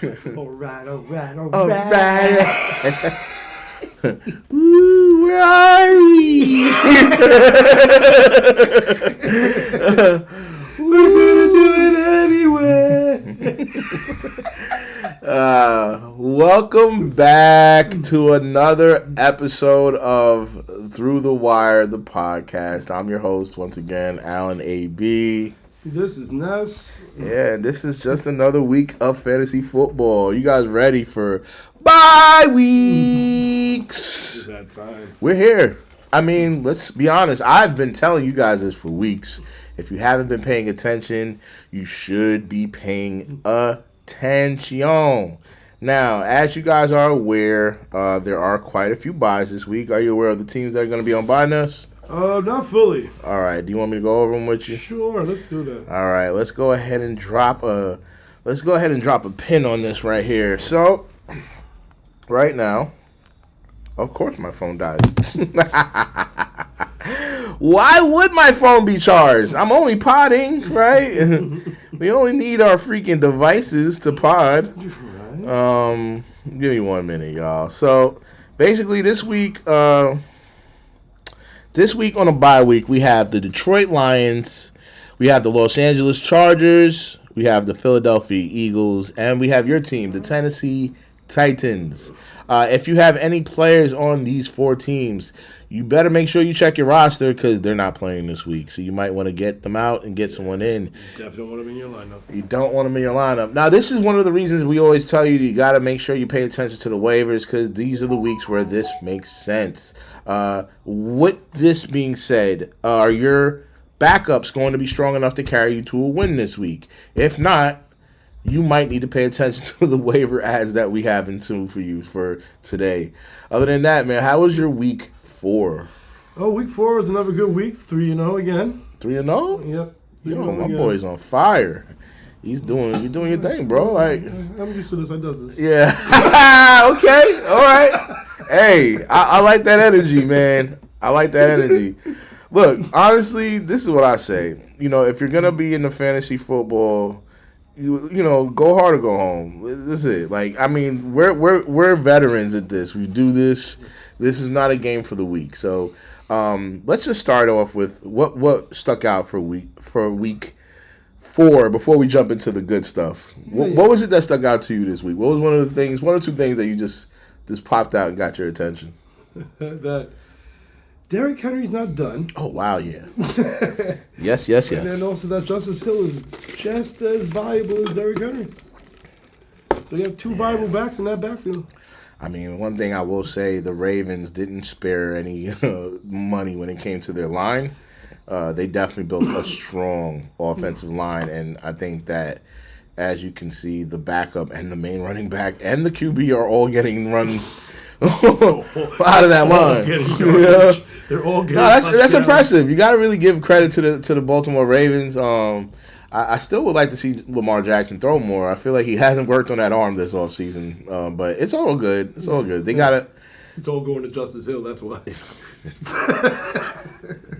All right. Woo, where are we? We're gonna do it anyway. Welcome back to another episode of Through the Wire, the podcast. I'm your host once again, Alan A.B. This is Ness. Yeah, and this is just another week of fantasy football. You guys ready for bye weeks? It's that time. We're here. I mean, let's be honest. I've been telling you guys this for weeks. If you haven't been paying attention, you should be paying attention. Now, as you guys are aware, there are quite a few buys this week. Are you aware of the teams that are going to be on bye list? Not fully. All right. Do you want me to go over them with you? Sure, let's do that. All right. Let's go ahead and drop a pin on this right here. So, right now, of course, my phone dies. Why would my phone be charged? I'm only podding, right? We only need our freaking devices to pod. Right. Give me 1 minute, y'all. So, basically, this week on a bye week, we have the Detroit Lions, we have the Los Angeles Chargers, we have the Philadelphia Eagles, and we have your team, the Tennessee Titans. If you have any players on these four teams, you better make sure you check your roster because they're not playing this week. So you might want to get them out and get someone in. Definitely don't want them in your lineup. You don't want them in your lineup. Now, this is one of the reasons we always tell you got to make sure you pay attention to the waivers because these are the weeks where this makes sense. With this being said, are your backups going to be strong enough to carry you to a win this week? If not, you might need to pay attention to the waiver ads that we have in tune for you for today. Other than that, man, how was your week 4? Oh, week 4 was another good week. 3-0 again. 3-0? Yep. Yo, my boy's on fire. You're doing your thing, bro. Like, I'm used to this. I does this. yeah. Okay. All right. Hey, I like that energy, man. I like that energy. Look, honestly, this is what I say. You know, if you're gonna be in the fantasy football, you know, go hard or go home. This is it. Like, I mean, we're veterans at this. We do this. This is not a game for the week. So, let's just start off with what stuck out for week 4 before we jump into the good stuff. What was it that stuck out to you this week? What was one or two things that you just popped out and got your attention? That Derrick Henry's not done. Oh, wow, yeah. Yes. And then also that Justice Hill is just as valuable as Derrick Henry. So you have two viable backs in that backfield. I mean, one thing I will say, the Ravens didn't spare any money when it came to their line. They definitely built a strong offensive line, and I think that, as you can see, the backup and the main running back and the QB are all getting run out of that line. They're all getting that's impressive. You got to really give credit to the Baltimore Ravens. I still would like to see Lamar Jackson throw more. I feel like he hasn't worked on that arm this offseason, but it's all good. It's all good. They got it. It's all going to Justice Hill. That's why.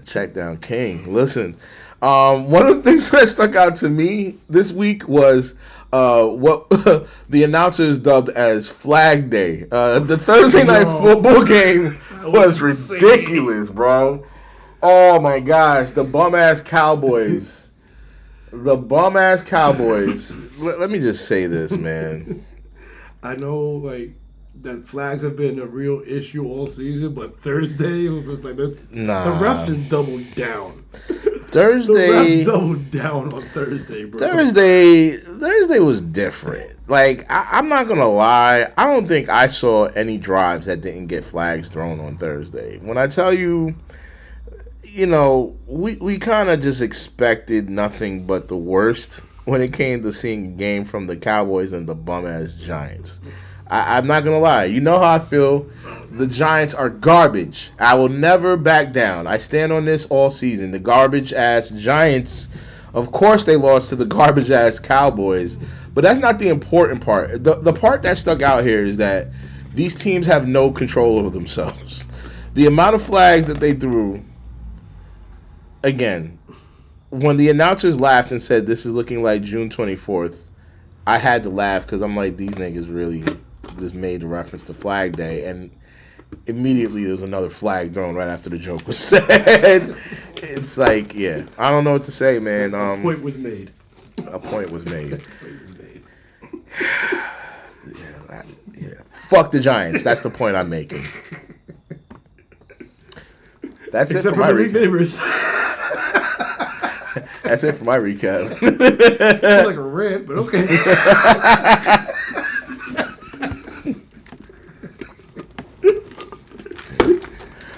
Check down King. Listen, one of the things that stuck out to me this week was what the announcers dubbed as Flag Day. The Thursday night football game was ridiculous, bro. Oh my gosh, the bum ass Cowboys. The bum ass Cowboys. Let me just say this, man. I know, like, that flags have been a real issue all season, but Thursday it was just like the refs just doubled down. Thursday, the refs doubled down on Thursday, bro. Thursday was different. Like, I'm not gonna lie, I don't think I saw any drives that didn't get flags thrown on Thursday. When I tell you, you know, we kind of just expected nothing but the worst when it came to seeing a game from the Cowboys and the bum-ass Giants. I'm not going to lie. You know how I feel. The Giants are garbage. I will never back down. I stand on this all season. The garbage-ass Giants, of course they lost to the garbage-ass Cowboys. But that's not the important part. The part that stuck out here is that these teams have no control over themselves. The amount of flags that they threw, again, when the announcers laughed and said this is looking like June 24th, I had to laugh because I'm like, these niggas really just made the reference to Flag Day, and immediately there was another flag thrown right after the joke was said. It's like, yeah, I don't know what to say, man. A point was made. A point was made. Yeah. Fuck the Giants. That's the point I'm making. That's Except it for my recap. That's it for my recap. It's like a rant, but okay.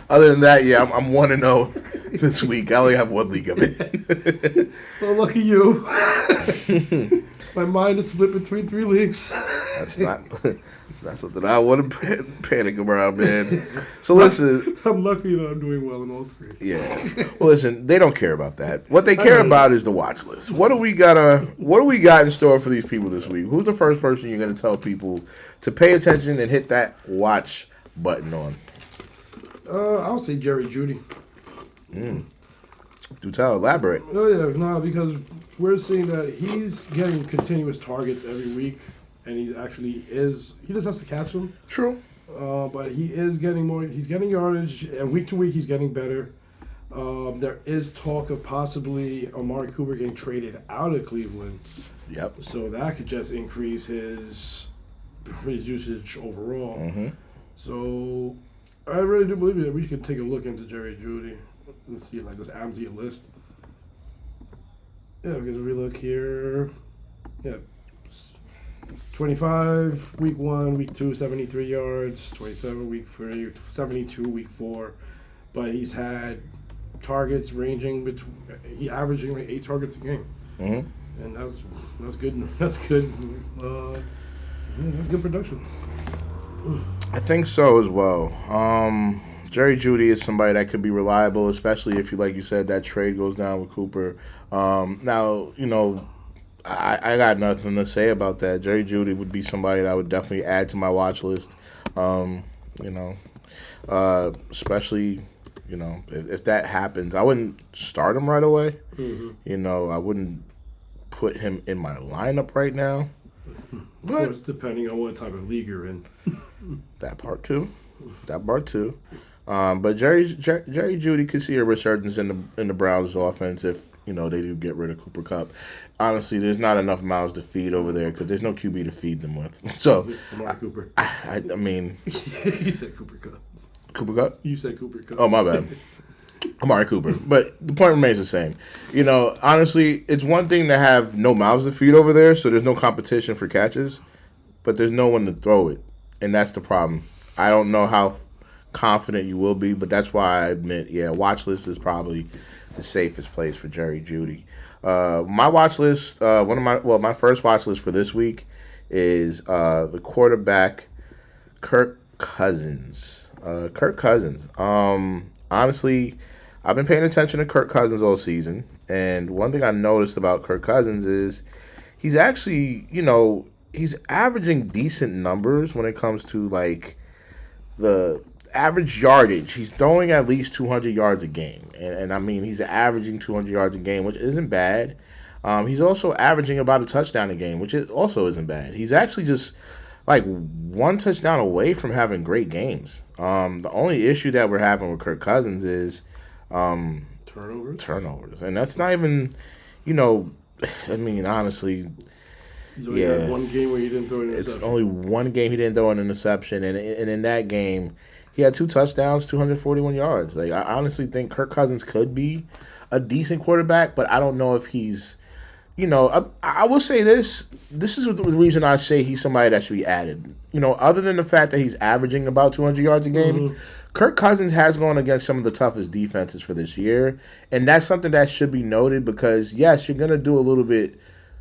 Other than that, yeah, I'm 1-0 this week. I only have one league I'm in. Well, lucky you. My mind is split between 3 leagues. It's not something I want to panic around, man. So listen. I'm lucky that I'm doing well in all 3. Yeah. Well, listen, they don't care about that. What they care about is the watch list. What do we got in store for these people this week? Who's the first person you're going to tell people to pay attention and hit that watch button on? I'll say Jerry Jeudy. Do tell, elaborate. Oh yeah, no, because we're seeing that he's getting continuous targets every week, and he just has to catch them. True. But he is getting more. He's getting yardage, and week to week he's getting better. There is talk of possibly Amari Cooper getting traded out of Cleveland. Yep. So that could just increase his usage overall. Mm-hmm. So I really do believe that we could take a look into Jerry Jeudy. Let's see, like this Amzi list. Yeah, because if we look here, 25 week 1, week 2, 73 yards, 27 week 3, 72 week 4. But he's had targets ranging between, he averaging like 8 targets a game. Mm-hmm. And that's good. That's good. That's good production. I think so as well. Jerry Jeudy is somebody that could be reliable, especially if like you said, that trade goes down with Cooper. Now, I got nothing to say about that. Jerry Jeudy would be somebody that I would definitely add to my watch list. Especially, if that happens, I wouldn't start him right away. Mm-hmm. I wouldn't put him in my lineup right now. Of course, depending on what type of league you're in. That part too. But Jerry Jeudy could see a resurgence in the Browns' offense if they do get rid of Cooper Kupp. Honestly, there's not enough mouths to feed over there because there's no QB to feed them with. So, Amari Cooper. I mean, you said Cooper Kupp. Cooper Kupp? You said Cooper Kupp. Oh, my bad. Amari Cooper. But the point remains the same. Honestly, it's one thing to have no mouths to feed over there, so there's no competition for catches, but there's no one to throw it, and that's the problem. I don't know how confident you will be, but that's why I admit, watch list is probably the safest place for Jerry Jeudy. My watch list, my first watch list for this week is the quarterback Kirk Cousins. Honestly, I've been paying attention to Kirk Cousins all season, and one thing I noticed about Kirk Cousins is he's actually, he's averaging decent numbers when it comes to like the average yardage. He's throwing at least 200 yards a game, and I mean he's averaging 200 yards a game, which isn't bad. He's also averaging about a touchdown a game, which also isn't bad. He's actually just like one touchdown away from having great games. The only issue that we're having with Kirk Cousins is turnovers, and that's not even, I mean, honestly. He's only had one game where he didn't throw an interception. It's only one game he didn't throw an interception, and in that game, he had 2 touchdowns, 241 yards. Like, I honestly think Kirk Cousins could be a decent quarterback, but I don't know if he's, I will say this. This is the reason I say he's somebody that should be added. Other than the fact that he's averaging about 200 yards a game, Kirk Cousins has gone against some of the toughest defenses for this year, and that's something that should be noted because, yes, you're going to do a little bit.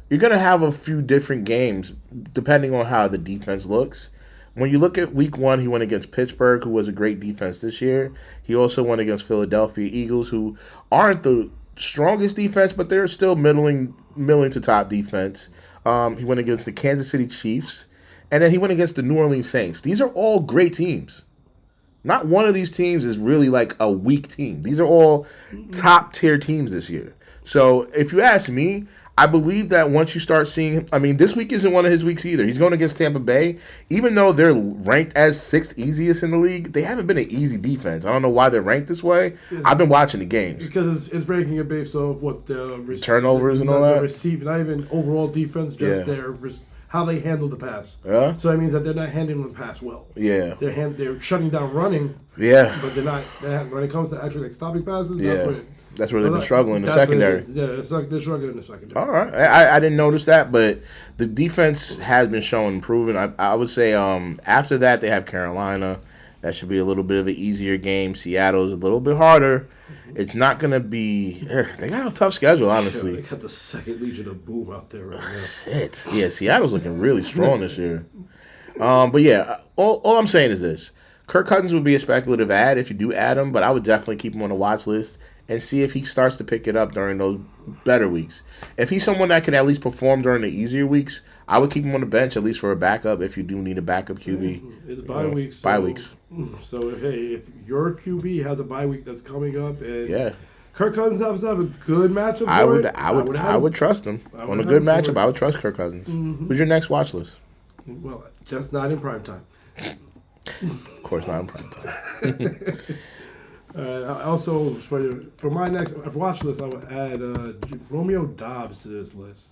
You're going to have a few different games depending on how the defense looks. When you look at week 1, he went against Pittsburgh, who was a great defense this year. He also went against Philadelphia Eagles, who aren't the strongest defense, but they're still middling to top defense. He went against the Kansas City Chiefs, and then he went against the New Orleans Saints. These are all great teams. Not one of these teams is really like a weak team. These are all top-tier teams this year. So if you ask me, I believe that once you start seeing, I mean, this week isn't one of his weeks either. He's going against Tampa Bay. Even though they're ranked as 6th easiest in the league, they haven't been an easy defense. I don't know why they're ranked this way. I've been watching the games. Because it's ranking it based off what the turnovers and all that. Not even overall defense, just how they handle the pass. Yeah. So that means that they're not handling the pass well. Yeah. They're shutting down running. Yeah. But they're not. When it comes to actually like stopping passes, that's where they've been struggling in the secondary. They're struggling in the secondary. All right. I didn't notice that, but the defense has been showing improvement. I would say after that, they have Carolina. That should be a little bit of an easier game. Seattle's a little bit harder. It's not going to be – they got a tough schedule, honestly. Yeah, they got the second Legion of Boom out there right now. Shit. Yeah, Seattle's looking really strong this year. But, yeah, all I'm saying is this. Kirk Cousins would be a speculative add if you do add him, but I would definitely keep him on the watch list and see if he starts to pick it up during those better weeks. If he's someone that can at least perform during the easier weeks, I would keep him on the bench at least for a backup if you do need a backup QB. It's bye weeks. Bye weeks. So, if your QB has a bye week that's coming up and Kirk Cousins happens to have a good matchup I would trust him. On a good matchup, I would trust Kirk Cousins. Mm-hmm. Who's your next watch list? Well, just not in prime time. Of course not in prime time. Also, for my next watch list, I would add Romeo Doubs to this list.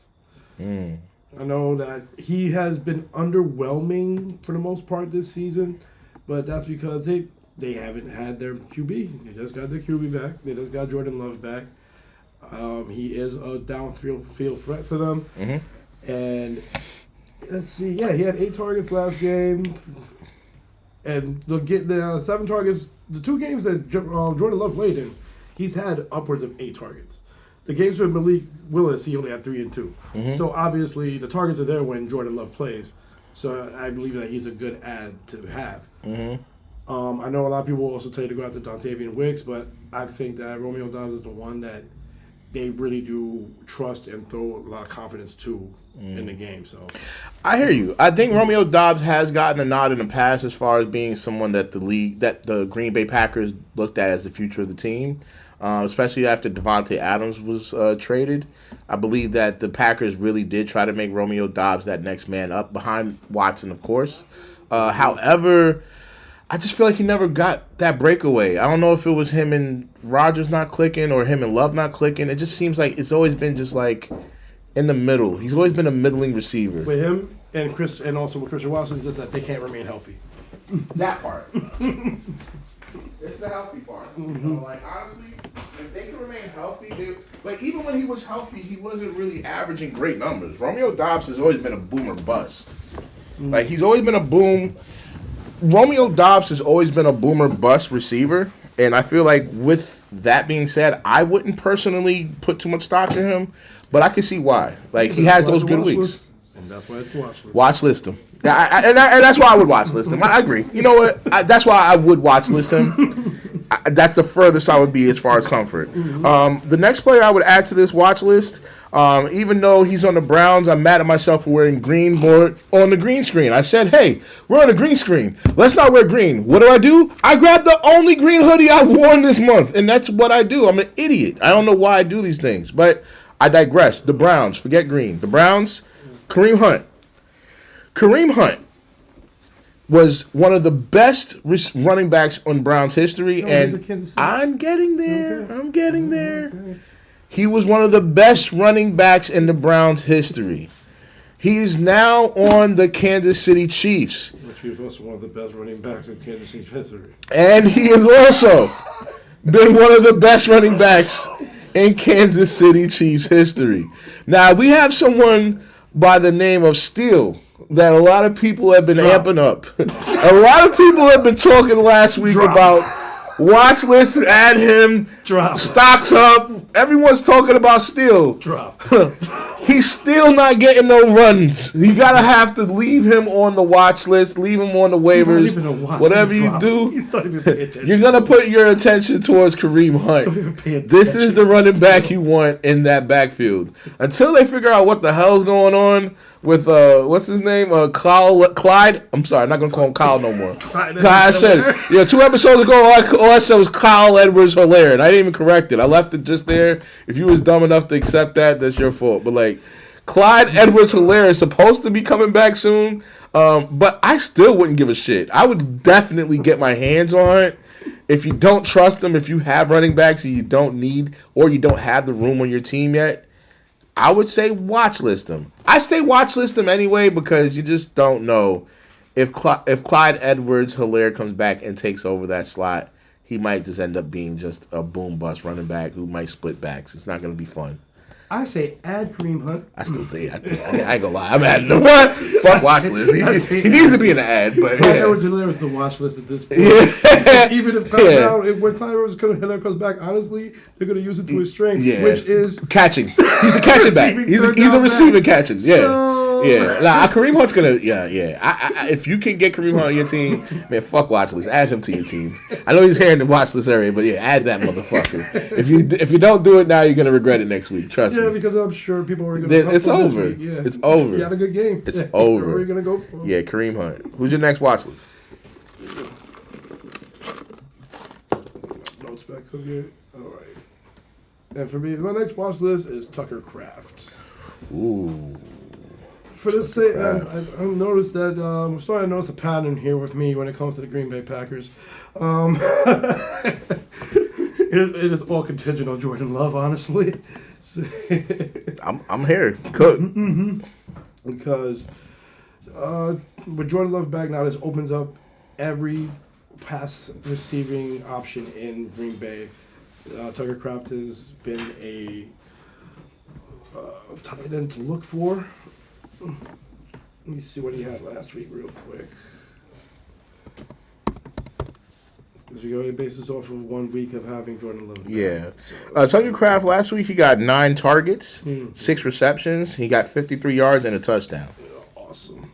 I know that he has been underwhelming for the most part this season, but that's because they haven't had their QB. They just got their QB back. They just got Jordan Love back. He is a downfield threat for them. Mm-hmm. And let's see, he had 8 targets last game. And they'll get the 7 targets. The 2 games that Jordan Love played in, he's had upwards of 8 targets. The games with Malik Willis, he only had 3 and 2. Mm-hmm. So obviously the targets are there when Jordan Love plays. So I believe that he's a good add to have. Mm-hmm. I know a lot of people will also tell you to go after Dontavian Wicks, but I think that Romeo Doubs is the one that they really do trust and throw a lot of confidence to in the game. So I hear you. I think Romeo Doubs has gotten a nod in the past as far as being someone that the Green Bay Packers looked at as the future of the team, especially after Devontae Adams was traded. I believe that the Packers really did try to make Romeo Doubs that next man up behind Watson, of course. However, I just feel like he never got that breakaway. I don't know if it was him and Rodgers not clicking or him and Love not clicking. It just seems like it's always been just like in the middle. He's always been a middling receiver. With him and also with Christian Watson, it's just that they can't remain healthy. That part. It's the healthy part. Mm-hmm. You know, like, honestly, if they can remain healthy, like, even when he was healthy, he wasn't really averaging great numbers. Romeo Doubs has always been a boomer bust. Mm-hmm. Like, he's always been a boom. Romeo Doubs has always been a boomer bust receiver, and I feel like with that being said, I wouldn't personally put too much stock in him, but I can see why. Like, he has those good weeks. And that's why it's watch list. Watch list him. And that's why I would watch list him. I agree. You know what? That's why I would watch list him. That's the furthest I would be as far as comfort. Mm-hmm. The next player I would add to this watch list, even though he's on the Browns, I'm mad at myself for wearing green board on the green screen. I said, hey, we're on a green screen. Let's not wear green. What do? I grabbed the only green hoodie I've worn this month, and that's what I do. I'm an idiot. I don't know why I do these things, but I digress. The Browns, forget green. The Browns, Kareem Hunt. Kareem Hunt was one of the best running backs on Browns history, and I'm getting there. Okay. I'm getting there. Okay. He was one of the best running backs in the Browns history. He's now on the Kansas City Chiefs. Which he was also one of the best running backs in Kansas City's history. And he has also been one of the best running backs in Kansas City Chiefs history. Now, we have someone by the name of Steele that a lot of people have been amping up. A lot of people have been talking last week about watch lists, add him, stocks up. Everyone's talking about Steele. He's still not getting no runs. You gotta have to leave him on the watch list, leave him on the waivers. Whatever you do, you're gonna put your attention towards Kareem Hunt. This is the running back you want in that backfield. Until they figure out what the hell's going on with what's his name? Clyde. I'm sorry, I'm not gonna call him Kyle no more. I said, 2 episodes ago, all I said was Kyle Edwards-Helaire, and I didn't even correct it. I left it just there. If you was dumb enough to accept that, that's your fault. But like, Like, Clyde Edwards-Helaire is supposed to be coming back soon, but I still wouldn't give a shit. I would definitely get my hands on it. If you don't trust them, if you have running backs and you don't need or you don't have the room on your team yet, I would say watch list them. I say watch list them anyway because you just don't know if Clyde Edwards-Helaire comes back and takes over that slot. He might just end up being just a boom bust running back who might split backs. It's not going to be fun. I say add Kareem Hunt. I still think I ain't gonna lie. I'm adding him. What? Fuck watch list. He needs to be in the ad, but Clyde Edwards-Helaire is the watch list at this point. Yeah. Even if when Clyde Edwards-Helaire comes back, honestly, they're gonna use it to his strength, which is catching. He's the catching back. He's the receiving catching. Yeah. Yeah, nah, Kareem Hunt's gonna. I, if you can get Kareem Hunt on your team, man, fuck watch list. Add him to your team. I know he's here in the watch list area, but yeah, add that motherfucker. If you don't do it now, you're gonna regret it next week. Trust me. Yeah, because I'm sure people are gonna. It's over. Yeah. It's over. You had a good game. It's over. Where are you gonna go for? Yeah, Kareem Hunt. Who's your next watch list? No specs so good. All right. And for me, my next watch list is Tucker Kraft. Ooh. For this sake, I've noticed that I'm starting to notice a pattern here with me when it comes to the Green Bay Packers. It is all contingent on Jordan Love, honestly. I'm here. Cook. Because with Jordan Love back now, this opens up every pass receiving option in Green Bay. Tucker Kraft has been a tight end to look for. Let me see what he had last week real quick. Because we go basis off of 1 week of having Jordan Love. Yeah. Tucker Kraft last week, he got 9 targets, 6 receptions. He got 53 yards and a touchdown. Awesome.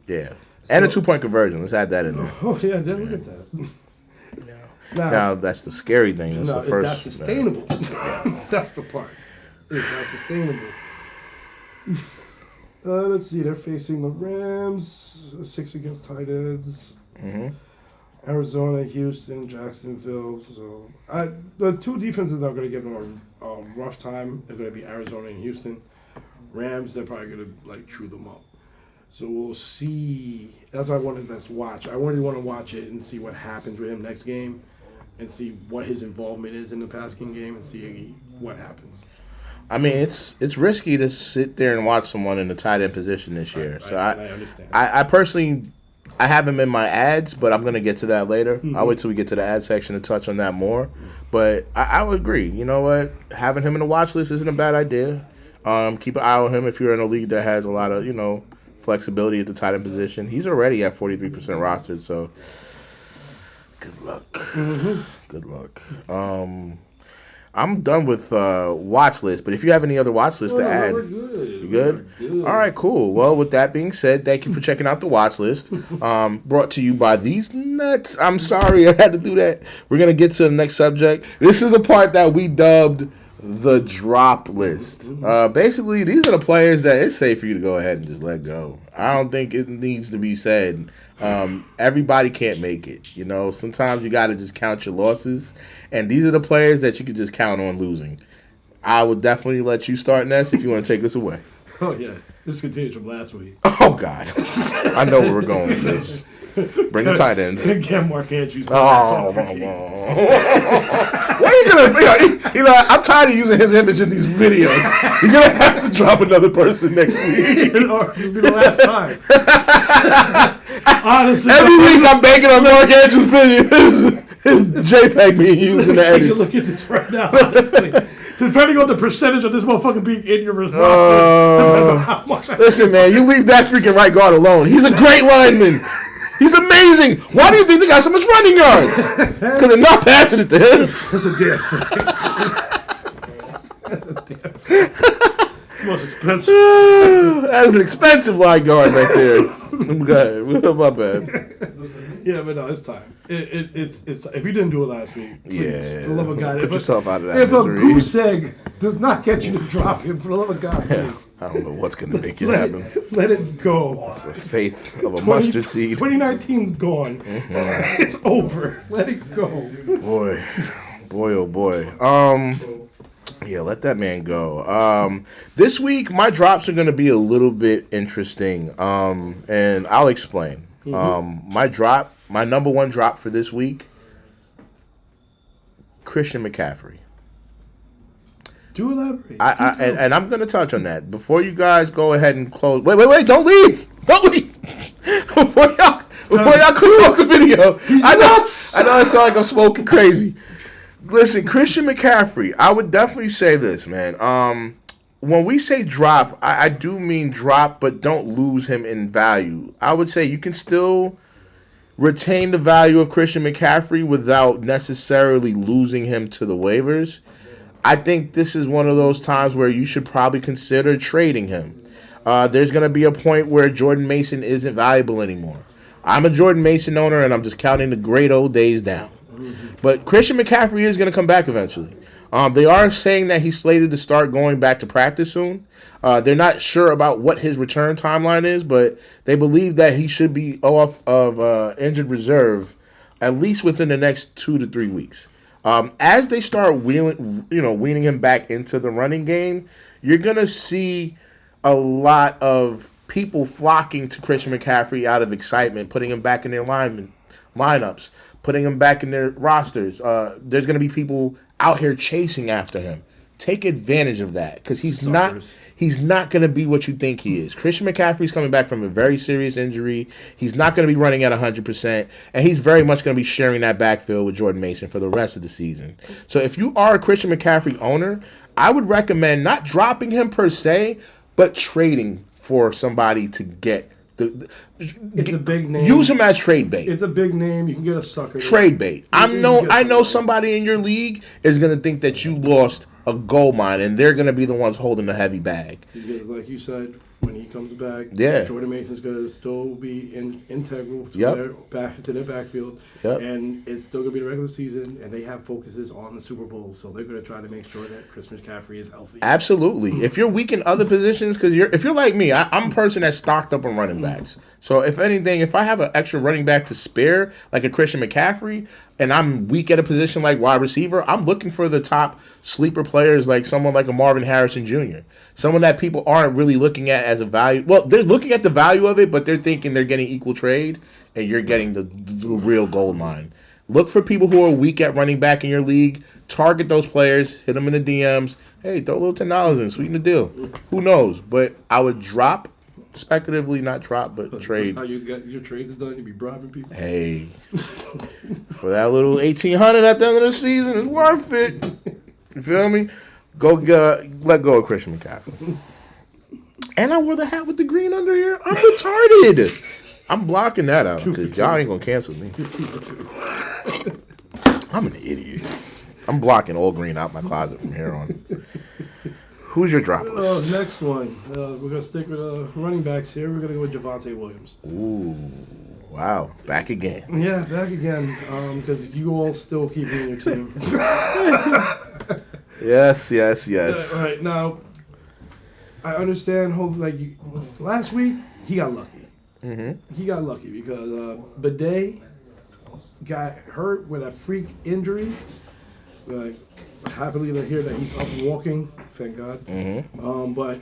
Yeah. And a 2-point conversion. Let's add that in there. Oh, yeah. Look at that. Now, that's the scary thing. That's the first. That's sustainable. That's the part. Is that sustainable? Let's see. They're facing the Rams, 6 against tight ends. Arizona, Houston, Jacksonville. So the 2 defenses that are going to give them a rough time are going to be Arizona and Houston. Rams, they're probably going to chew them up. So we'll see. That's why I wanted to watch. I really want to watch it and see what happens with him next game, and see what his involvement is in the passing game, and see what happens. I mean, it's risky to sit there and watch someone in the tight end position this year. So I understand. I personally, I have him in my ads, but I'm going to get to that later. I'll wait till we get to the ad section to touch on that more. But I would agree. You know what? Having him in the watch list isn't a bad idea. Keep an eye on him if you're in a league that has a lot of, flexibility at the tight end position. He's already at 43% rostered, so good luck. Good luck. I'm done with watch list, but if you have any other watch list to add, we're good. You good? All right, cool. Well, with that being said, thank you for checking out the watch list. Brought to you by these nuts. I'm sorry I had to do that. We're gonna get to the next subject. This is a part that we dubbed the drop list. Basically, these are the players that it's safe for you to go ahead and just let go. I don't think it needs to be said. Everybody can't make it. Sometimes you got to just count your losses. And these are the players that you can just count on losing. I would definitely let you start, Ness, if you want to take this away. Oh, yeah. This continues from last week. Oh, God. I know where we're going with this. Bring the tight ends. Get Mark Andrews. Oh, what are you going to... I'm tired of using his image in these videos. You're going to have to drop another person next week. Or it'll be the last time. Honestly. Every week I'm banking on Mark Andrews' videos. His JPEG being used in the edits. Look at this right now, honestly. Depending on the percentage of this motherfucker being in your roster. Listen, man, you leave that freaking right guard alone. He's a great lineman. He's amazing. Why do you think they got so much running yards? Because they're not passing it to him. That's a damn fact. It's the most expensive. That's an expensive line guard right there. Go ahead. My bad. Yeah, but no, it's time. It's if you didn't do it last week, please, for the love of God, put yourself out of that If misery. a goose egg does not get you to drop him, for the love of God, please. I don't know what's going to make it happen. Let it go. It's the faith of a mustard seed. 2019's gone. It's over. Let it go. Boy, oh boy. Yeah, let that man go. This week, my drops are going to be a little bit interesting, and I'll explain. My number one drop for this week, Christian McCaffrey. Do elaborate. And I'm going to touch on that. Before you guys go ahead and close. Wait, don't leave. Don't leave. Before y'all clear up the video. I know I sound like I'm smoking crazy. Listen, Christian McCaffrey, I would definitely say this, man. When we say drop, I do mean drop, but don't lose him in value. I would say you can still retain the value of Christian McCaffrey without necessarily losing him to the waivers. I think this is one of those times where you should probably consider trading him. There's going to be a point where Jordan Mason isn't valuable anymore. I'm a Jordan Mason owner, and I'm just counting the great old days down. But Christian McCaffrey is going to come back eventually. They are saying that he's slated to start going back to practice soon. They're not sure about what his return timeline is, but they believe that he should be off of injured reserve at least within the next 2 to 3 weeks. As they start weaning him back into the running game, you're going to see a lot of people flocking to Christian McCaffrey out of excitement, putting him back in their lineups, putting him back in their rosters. There's going to be people out here chasing after him. Take advantage of that because he's not going to be what you think he is. Christian McCaffrey's coming back from a very serious injury. He's not going to be running at 100%, and he's very much going to be sharing that backfield with Jordan Mason for the rest of the season. So if you are a Christian McCaffrey owner, I would recommend not dropping him per se, but trading for somebody to get it's a big name. Use him as trade bait. It's a big name. You can get a sucker. Trade bait. I know somebody in your league is going to think that you lost a gold mine, and they're going to be the ones holding the heavy bag. Because, like you said, when he comes back, yeah, Jordan Mason's going to still be integral to their backfield, and it's still going to be the regular season, and they have focuses on the Super Bowl, so they're going to try to make sure that Chris McCaffrey is healthy. Absolutely. If you're weak in other positions, because if you're like me, I'm a person that's stocked up on running backs. So if anything, if I have an extra running back to spare, like a Christian McCaffrey, and I'm weak at a position like wide receiver, I'm looking for the top sleeper players like someone like a Marvin Harrison Jr., someone that people aren't really looking at as a value. Well, they're looking at the value of it, but they're thinking they're getting equal trade, and you're getting the real gold mine. Look for people who are weak at running back in your league. Target those players. Hit them in the DMs. Hey, throw a little $10 in. Sweeten the deal. Who knows? But I would drop, speculatively not drop, but trade. How you get your trades done? You be bribing people? Hey, for that little $1,800 at the end of the season, it's worth it. You feel me? Let go of Christian McCaffrey. And I wore the hat with the green under here. I'm retarded. I'm blocking that out because y'all ain't gonna cancel me. I'm an idiot. I'm blocking all green out my closet from here on. Who's your dropper? Next one. We're going to stick with running backs here. We're going to go with Javonte Williams. Ooh, wow. Back again. Yeah, back again. Because you all still keep me in your team. Yes. All right, now, I understand. Last week, he got lucky. Mm-hmm. He got lucky because Bidet got hurt with a freak injury. Happily to hear that he's up and walking, thank God. Mm-hmm. But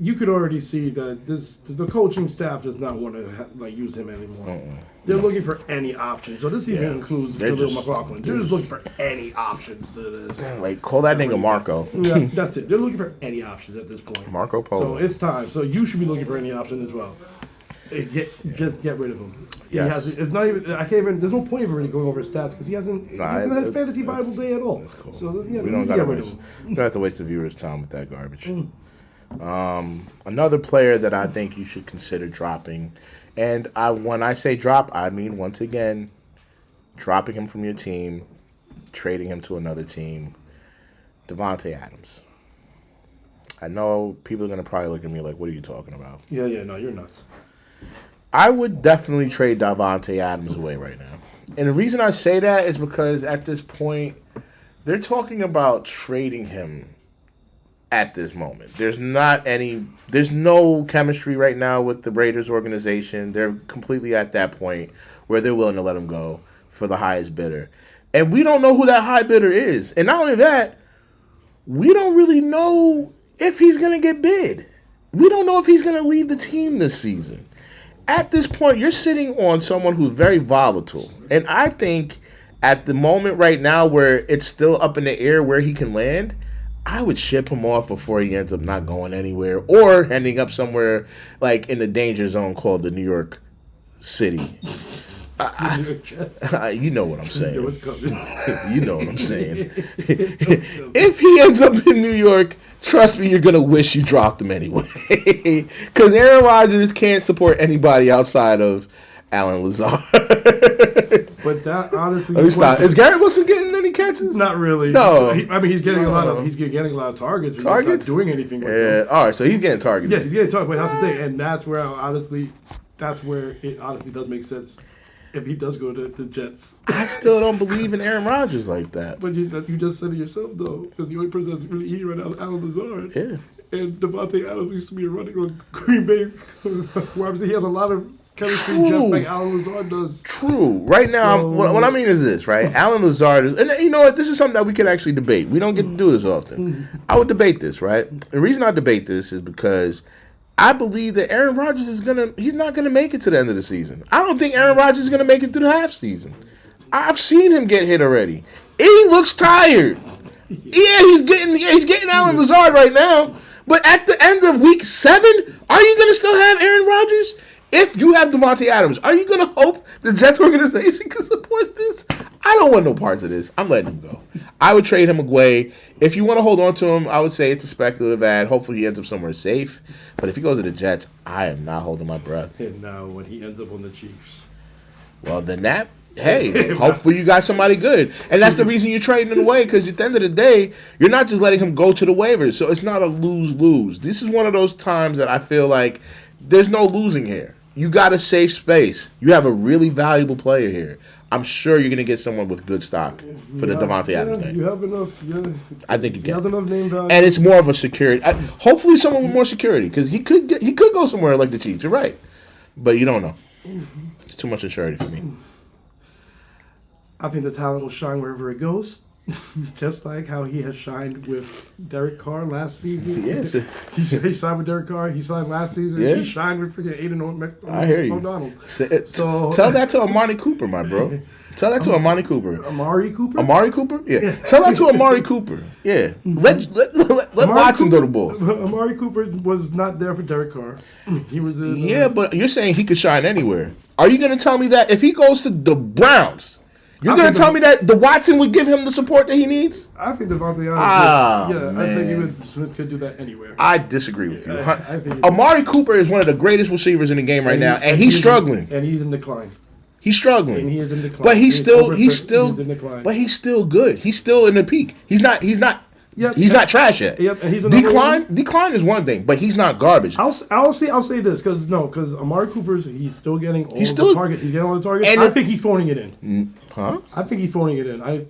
you could already see that the coaching staff does not want to use him anymore. Mm-mm. They're looking for any option. So this even includes Khalil McLaughlin. They're just looking for any options to this. Call that nigga Marco. Yeah, that's it. They're looking for any options at this point. Marco Polo. So it's time. So you should be looking for any option as well. Just get rid of him. Yes. It's not even. I can't even. There's no point of really going over his stats because he hasn't had a fantasy viable day at all. That's cool. So we don't got to waste. We don't have to waste the viewers' time with that garbage. Another player that I think you should consider dropping, and when I say drop, I mean once again, dropping him from your team, trading him to another team. Devontae Adams. I know people are gonna probably look at me like, "What are you talking about?" Yeah, no, you're nuts. I would definitely trade Davante Adams away right now. And the reason I say that is because at this point, they're talking about trading him at this moment. There's no chemistry right now with the Raiders organization. They're completely at that point where they're willing to let him go for the highest bidder. And we don't know who that high bidder is. And not only that, we don't really know if he's going to get bid. We don't know if he's going to leave the team this season. At this point, you're sitting on someone who's very volatile. And I think at the moment right now where it's still up in the air where he can land, I would ship him off before he ends up not going anywhere or ending up somewhere like in the danger zone called the New York City. You know what I'm saying. You know what I'm saying. If he ends up in New York, trust me, you're going to wish you dropped him anyway. Because Aaron Rodgers can't support anybody outside of Alan Lazard. But that honestly, let me stop. Is Garrett Wilson getting any catches? Not really. No. I mean, he's getting a lot of targets. He's not doing anything with them. All right, so he's getting targeted. Yeah, he's getting targeted. But that's the thing, and that's where it honestly does make sense if he does go to the Jets. I still don't believe in Aaron Rodgers like that. But you just said it yourself though, because the only person that's really eating right now is Alan Lazard. Yeah. And Devontae Adams used to be running on Green Bay. Obviously, he has a lot of chemistry just like Alan Lazard does. True. Right now, what I mean is this, right? Alan Lazard is, and you know what? This is something that we could actually debate. We don't get to do this often. I would debate this, right? The reason I debate this is because I believe that Aaron Rodgers he's not gonna make it to the end of the season. I don't think Aaron Rodgers is gonna make it through the half season. I've seen him get hit already. He looks tired. Yeah, he's getting Alan Lazard right now. But at the end of week 7, are you gonna still have Aaron Rodgers? If you have Devontae Adams, are you going to hope the Jets organization can support this? I don't want no parts of this. I'm letting him go. I would trade him away. If you want to hold on to him, I would say it's a speculative ad. Hopefully he ends up somewhere safe. But if he goes to the Jets, I am not holding my breath. And now when he ends up on the Chiefs. Well, then hey, hopefully you got somebody good. And that's the reason you're trading him away, because at the end of the day, you're not just letting him go to the waivers. So it's not a lose-lose. This is one of those times that I feel like there's no losing here. You got a safe space. You have a really valuable player here. I'm sure you're going to get someone with good stock for the Devontae Adams name. You have enough. Yeah. I think you can. You have enough name value. And it's more of a security. Hopefully someone with more security, because he could go somewhere like the Chiefs. You're right. But you don't know. It's too much security for me. I think the talent will shine wherever it goes. Just like how he has shined with Derek Carr last season. Yes. He signed with Derek Carr. He signed last season. Yeah. He shined with freaking Aiden I hear you. O'Donnell. So tell that to Amari Cooper, my bro. Tell that to Amari Cooper. Amari Cooper? Amari Cooper? Yeah. Tell that to Amari Cooper. Yeah. Let Watson throw the ball. Amari Cooper was not there for Derek Carr. He was in, Yeah, but you're saying he could shine anywhere. Are you going to tell me that if he goes to the Browns, you're going to tell me that the Watson would give him the support that he needs? I think Devontae Man. Adams. I think Smith could do that anywhere. I disagree with you. I think Amari Cooper is one of the greatest receivers in the game right now, and he's struggling. And he's in decline. He's struggling. And he is in decline. But he's still good. He's still in the peak. He's not trash yet. Yep, and he's Decline is one thing, but he's not garbage. I'll say this because Amari Cooper's he's still getting all the targets. He's getting all the targets. And I think he's phoning it in. Huh? I think he's phoning it in. I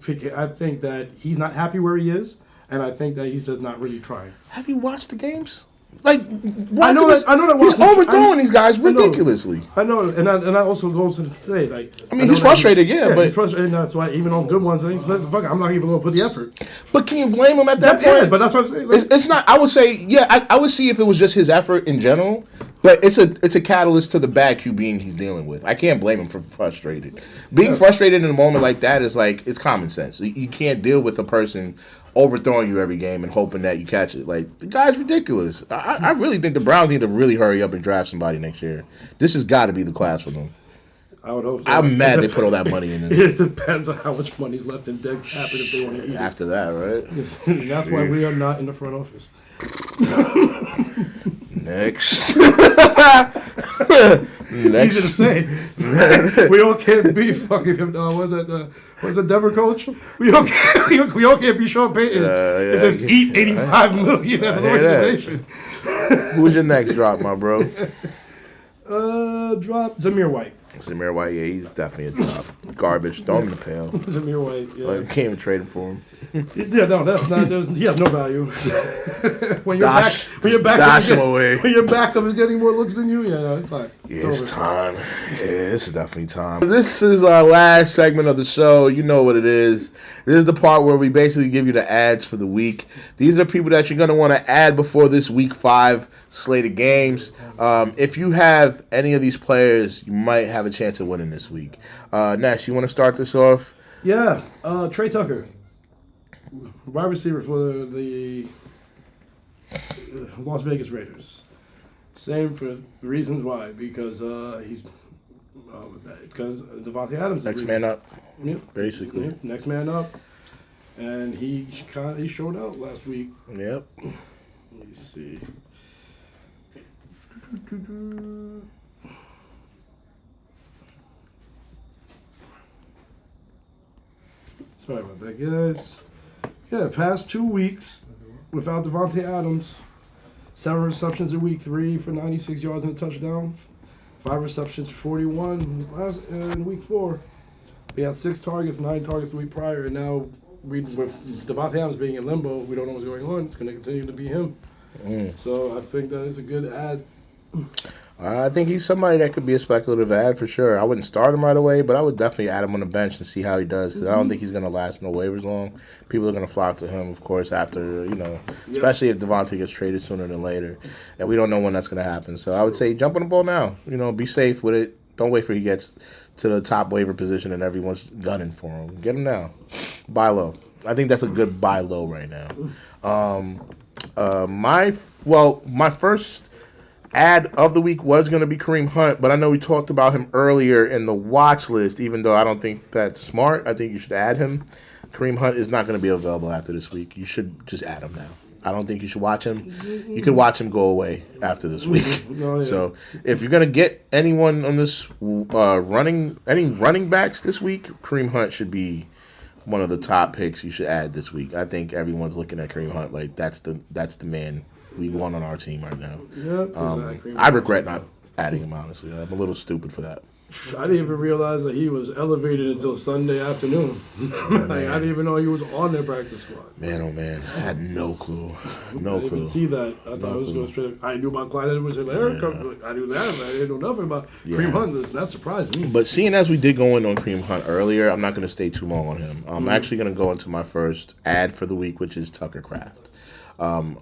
think that he's not happy where he is, and I think that he's just not really trying. Have you watched the games? Like, I know that he's overthrowing these guys ridiculously. I know, and I also go to say like. I mean, he's frustrated, but he's frustrated. And that's why even on good ones, fuck, I'm not even going to put the effort. But can you blame him at that point? Yeah, but that's what I'm saying. Like, it's not. I would say, I would see if it was just his effort in general. But it's a catalyst to the bad QB he's dealing with. I can't blame him for frustrated. Being frustrated in a moment like that is like, it's common sense. You can't deal with a person overthrowing you every game and hoping that you catch it. Like, the guy's ridiculous. I really think the Browns need to really hurry up and draft somebody next year. This has got to be the class for them. I would hope so. I'm mad they put all that money in it. It depends on how much money's left in dead cap if they want to eat after that, right? And that's why we are not in the front office. Next. It's easy to say. We all can't be fucking. What's the Denver coach? We all can't be Sean Payton. And just eat $85 million as an organization. Who's your next drop, my bro? Drop Zamir White. Zamir White, yeah, he's definitely a drop. Garbage. Throw him in the pail. Zamir White, yeah. Like, can't even trade him for him. Yeah, no, that's not. He has no value. when your dash him away. When your backup is getting more looks than you, yeah, no, it's fine. Yeah, it's time. Yeah, it's definitely time. This is our last segment of the show. You know what it is. This is the part where we basically give you the ads for the week. These are people that you're going to want to add before this week 5 slate of games. If you have any of these players, you might have a chance of winning this week. Nash, you want to start this off? Yeah, Trey Tucker, wide receiver for the Las Vegas Raiders. Same for the reasons why, because because Devontae Adams. Next man up. Yeah. Basically. Yeah, next man up, and he showed out last week. Yep. Let me see. Sorry about that, guys. Yeah, past 2 weeks without Devontae Adams. 7 receptions in week 3 for 96 yards and a touchdown. 5 receptions for 41 in week 4. We had 6 targets, 9 targets the week prior, and now with Devontae Adams being in limbo, we don't know what's going on. It's going to continue to be him. So I think that is a good ad. I think he's somebody that could be a speculative ad for sure. I wouldn't start him right away, but I would definitely add him on the bench and see how he does, because I don't think he's going to last no waivers long. People are going to flock to him, of course, after, especially if Devontae gets traded sooner than later. And we don't know when that's going to happen. So I would say jump on the ball now. Be safe with it. Don't wait for he gets to the top waiver position and everyone's gunning for him. Get him now. Buy low. I think that's a good buy low right now. My first ad of the week was going to be Kareem Hunt, but I know we talked about him earlier in the watch list, even though I don't think that's smart. I think you should add him. Kareem Hunt is not going to be available after this week. You should just add him now. I don't think you should watch him. You could watch him go away after this week. Oh, yeah. So if you're going to get anyone on this any running backs this week, Kareem Hunt should be one of the top picks you should add this week. I think everyone's looking at Kareem Hunt like that's the man we want on our team right now. Yep, exactly. I regret not adding him, honestly. I'm a little stupid for that. I didn't even realize that he was elevated until Sunday afternoon. I didn't even know he was on their practice squad. Man, oh man, I had no clue. No clue. I didn't see that. I thought it was going straight up. I knew about Clyde Edwards-Helaire. Yeah. I knew that, but I didn't know nothing about Kareem Hunt. That surprised me. But seeing as we did go in on Kareem Hunt earlier, I'm not going to stay too long on him. I'm actually going to go into my first ad for the week, which is Tucker Kraft.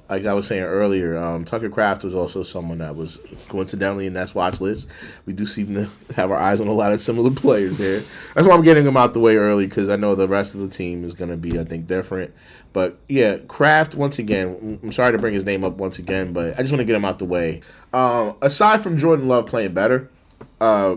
Like I was saying earlier, Tucker Kraft was also someone that was coincidentally in that watch list. We do seem to have our eyes on a lot of similar players here. That's why I'm getting him out the way early, because I know the rest of the team is going to be, I think, different. But, yeah, Kraft, once again, I'm sorry to bring his name up once again, but I just want to get him out the way. Aside from Jordan Love playing better,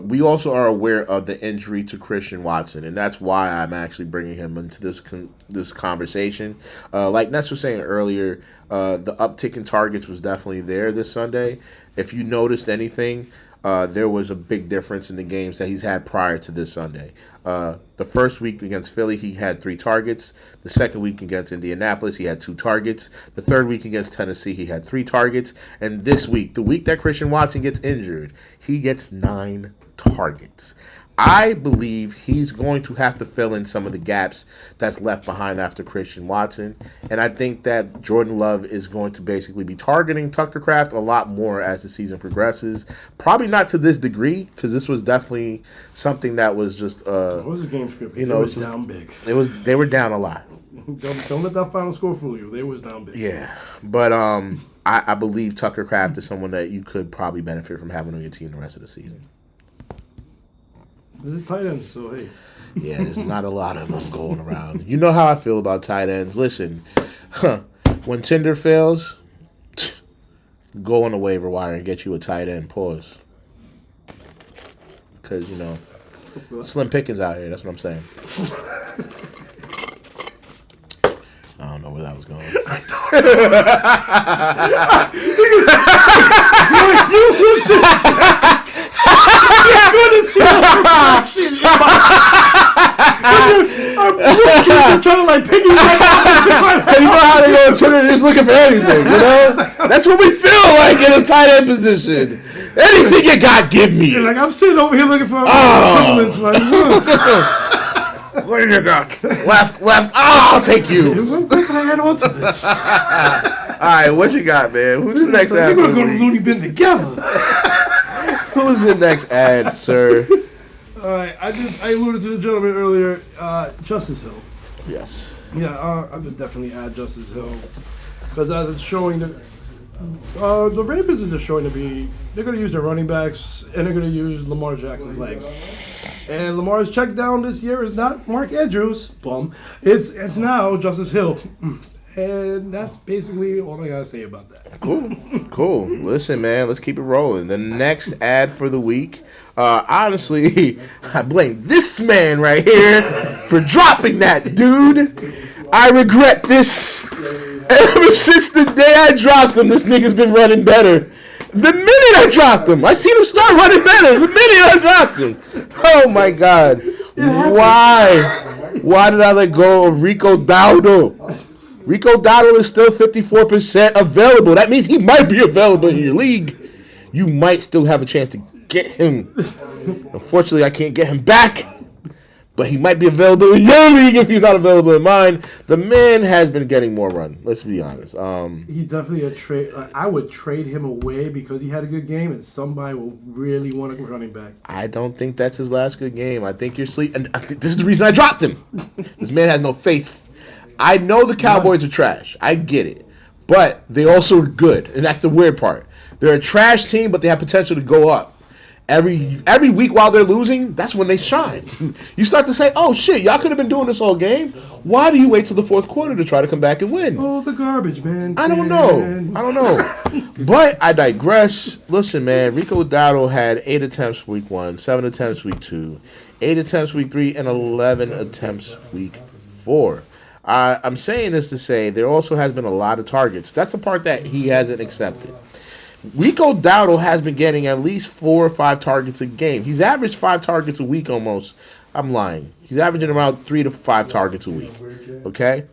we also are aware of the injury to Christian Watson, and that's why I'm actually bringing him into this conversation. Like Ness was saying earlier, the uptick in targets was definitely there this Sunday. If you noticed anything, there was a big difference in the games that he's had prior to this Sunday. The first week against Philly, he had 3 targets. The second week against Indianapolis, he had 2 targets. The third week against Tennessee, he had 3 targets. And this week, the week that Christian Watson gets injured, he gets 9 targets. I believe he's going to have to fill in some of the gaps that's left behind after Christian Watson. And I think that Jordan Love is going to basically be targeting Tucker Kraft a lot more as the season progresses. Probably not to this degree, because this was definitely something that was just it was a game script. It was down big. They were down a lot. Don't let that final score fool you. They was down big. Yeah. But I believe Tucker Kraft is someone that you could probably benefit from having on your team the rest of the season. This is tight ends, so hey. Yeah, there's not a lot of them going around. You know how I feel about tight ends. Listen, when Tinder fails, go on the waiver wire and get you a tight end. Pause. Because, slim pickings out here. That's what I'm saying. I don't know where that was going. They're trying to like piggyback off. You know how they go on Twitter, they're just looking for anything, you know? That's what we feel like in a tight end position. Anything you got, give me. Like I'm sitting over here looking for equivalents. Like, what do you got? Left. Oh, I'll take you. When can I add on to this? All right, what you got, man? Who's the next ad? We're gonna go to Looney Bin together. Who's your next ad, sir? All right, I alluded to the gentleman earlier, Justice Hill. Yes. Yeah, I would definitely add Justice Hill because as it's showing that the Ravens are just showing to be they're going to use their running backs and they're going to use Lamar Jackson's legs. And Lamar's check down this year is not Mark Andrews, bum. It's now Justice Hill. And that's basically all I gotta say about that. Cool. Listen, man, let's keep it rolling. The next ad for the week. Honestly, I blame this man right here for dropping that, dude. I regret this. Ever since the day I dropped him, this nigga's been running better. The minute I dropped him, I seen him start running better. The minute I dropped him. Oh my God. Why? Why did I let go of Rico Dowdle? Rico Dowdle is still 54% available. That means he might be available in your league. You might still have a chance to get him. Unfortunately, I can't get him back. But he might be available in your league if he's not available in mine. The man has been getting more run. Let's be honest. He's definitely a trade. I would trade him away because he had a good game, and somebody will really want a running back. I don't think that's his last good game. I think you're sleeping. And I think this is the reason I dropped him. This man has no faith. I know the Cowboys are trash. I get it. But they also are good, and that's the weird part. They're a trash team, but they have potential to go up. Every week while they're losing, that's when they shine. You start to say, oh, shit, y'all could have been doing this all game. Why do you wait till the fourth quarter to try to come back and win? Oh, the garbage, man. I don't know. But I digress. Listen, man, Rico Dowdle had 8 attempts week 1, 7 attempts week 2, 8 attempts week 3, and 11 attempts week 4. I'm saying this to say there also has been a lot of targets. That's the part that he hasn't accepted. Rico Dowdle has been getting at least 4 or 5 targets a game. He's averaged 5 targets a week almost. I'm lying. He's averaging around 3 to 5 targets a week. Okay?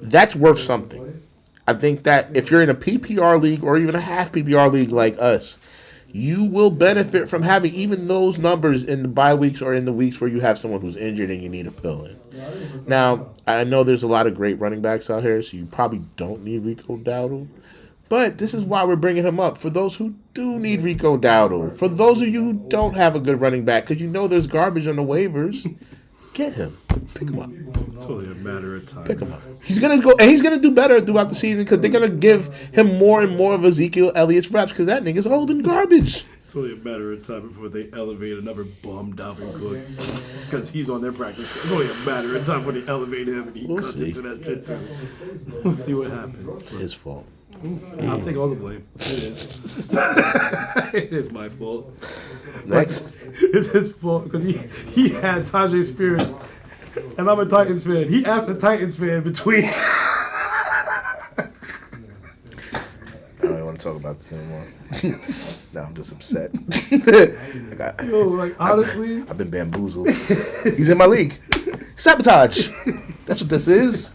That's worth something. I think that if you're in a PPR league or even a half PPR league like us, you will benefit from having even those numbers in the bye weeks or in the weeks where you have someone who's injured and you need to fill in. Now, I know there's a lot of great running backs out here, so you probably don't need Rico Dowdle. But this is why we're bringing him up. For those who do need Rico Dowdle, for those of you who don't have a good running back, because you know there's garbage on the waivers, get him. Pick him up. It's only a matter of time. Pick him up. He's gonna go, and he's gonna do better throughout the season because they're gonna give him more and more of Ezekiel Elliott's reps because that nigga's holding garbage. It's only a matter of time before they elevate another bum Dalvin Cook because he's on their practice. It's only a matter of time when they elevate him and he cuts into that shit too. We'll see what happens. It's his fault. I'll take all the blame. It is. It is my fault. Next. It's his fault because he had Tajay Spears, and I'm a Titans fan. He asked a Titans fan between. I don't even want to talk about this anymore. Now I'm just upset. Honestly, I've been bamboozled. He's in my league. Sabotage. That's what this is.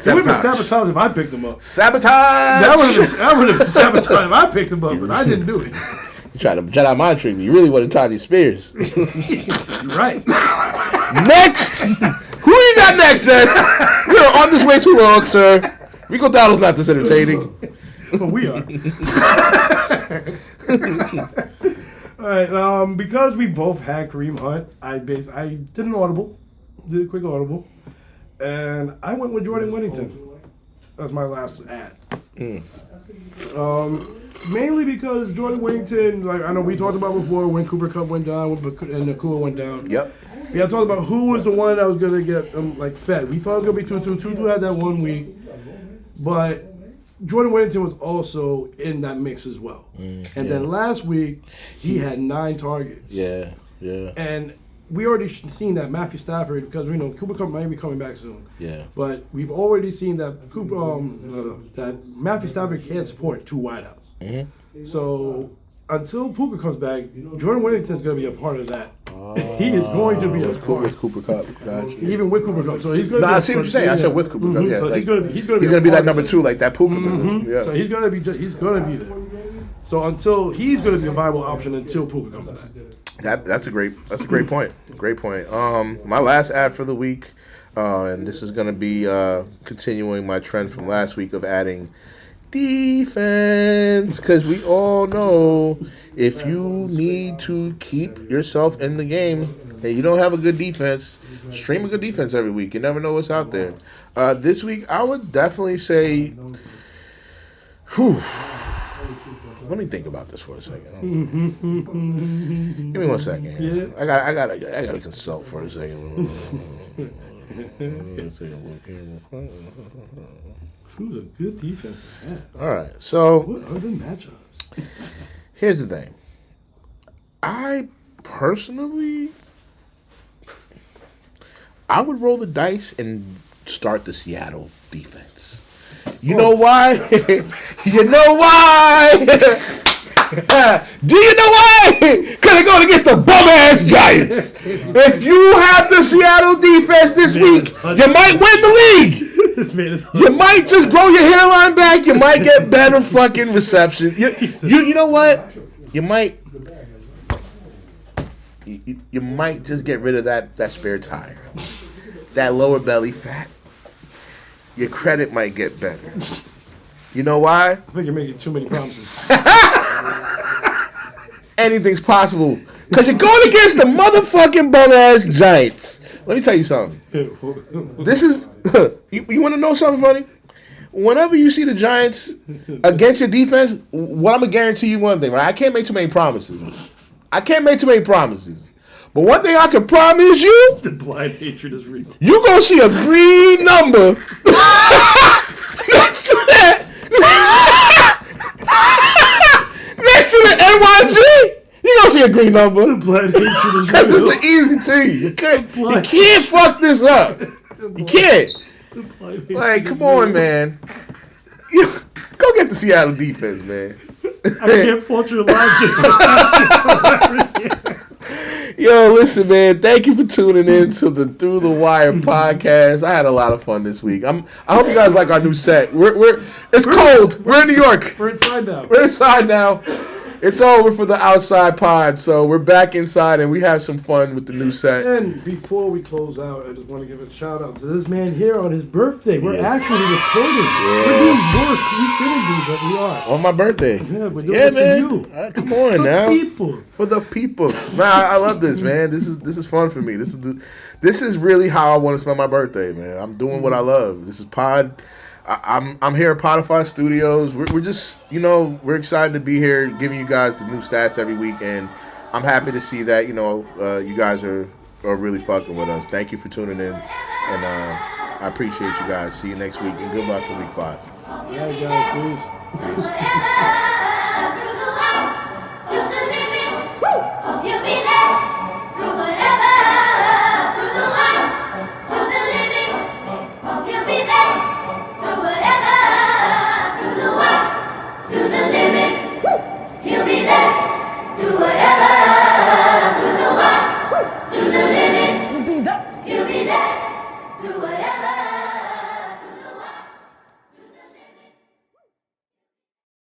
It would have been sabotage if I picked him up. Sabotage! That would have been sabotage if I picked him up, but I didn't do it. You tried to Jedi mind trick me. You really wanted Tajay Spears. You're right. Next! Who you got next, then? We are on this way too long, sir. Rico Dowdle's not this entertaining. But we are. All right. Because we both had Kareem Hunt, I did an audible, did a quick audible, and I went with Jordan Whittington. That's my last ad. Mainly because Jordan Whittington, like I know we talked about before when Cooper Kupp went down and Nakua went down. Yep. We had talked about who was the one that was going to get fed. We thought it was going to be Tutu. Tutu had that 1 week, but Jordan Whittington was also in that mix as well. Then last week, he had 9 targets. Yeah. And we already seen that Matthew Stafford, because we know Cooper Kupp might be coming back soon. Yeah. But we've already seen that that Matthew Stafford can't support 2 wideouts. So until Puka comes back, Jordan Whittington's going to be a part of that. He is going to be a part. With Cooper Cup. Gotcha. Even with Cooper Cup. So he's going to No, I see what you're saying. I said with Cooper Cup. Yeah, so like, he's going to be that number 2, like that Puka position. Yeah. So he's going to be there. So he's going to be a viable option until Puka comes back. That's a great point. Great point. My last ad for the week, and this is going to be continuing my trend from last week of adding defense, because we all know if you need to keep yourself in the game and you don't have a good defense, stream a good defense every week. You never know what's out there. This week, I would definitely say, let me think about this for a second. Give me 1 second. Yeah. I gotta consult for a second. Who's a good defense to have? All right, so What other matchups? here's the thing. I personally, I would roll the dice and start the Seattle defense. You know why? You know why? Do you know why? Because they're going against the bum-ass Giants. If you have the Seattle defense this week, you might win the league. You might just grow your hairline back. You might get better fucking reception. You know what? You might just get rid of that spare tire. That lower belly fat. Your credit might get better. You know why? I think you're making too many promises. Anything's possible. Because you're going against the motherfucking bum-ass Giants. Let me tell you something. This is... You want to know something funny? Whenever you see the Giants against your defense, what I'm going to guarantee you one thing, right? I can't make too many promises. But one thing I can promise you... The blind hatred is real. You're going to see a green number next to that. Next to the NYG, you're going to see a green number. The blind hatred is real. Because it's an easy team. You can't fuck this up. You can't. Like, come on, man. Go get the Seattle defense, man. I can't fault your logic. Yo, listen, man. Thank you for tuning in to the Through the Wire podcast. I had a lot of fun this week. I hope you guys like our new set. It's cold. We're in New York. We're inside now. It's over for the outside pod, so we're back inside and we have some fun with the new set. And before we close out, I just want to give a shout out to this man here on his birthday. We're actually recording. Yeah. We're doing work. We shouldn't be, but we are. On my birthday. Yeah, we're doing it man. for you. Come on now. People. For the people. Man, I love this, man. This is fun for me. This is really how I want to spend my birthday, man. I'm doing what I love. This is pod. I'm here at Podify Studios. We're just, we're excited to be here, giving you guys the new stats every week, and I'm happy to see that, you guys are really fucking with us. Thank you for tuning in, and I appreciate you guys. See you next week, and good luck for week 5. All right, guys, peace.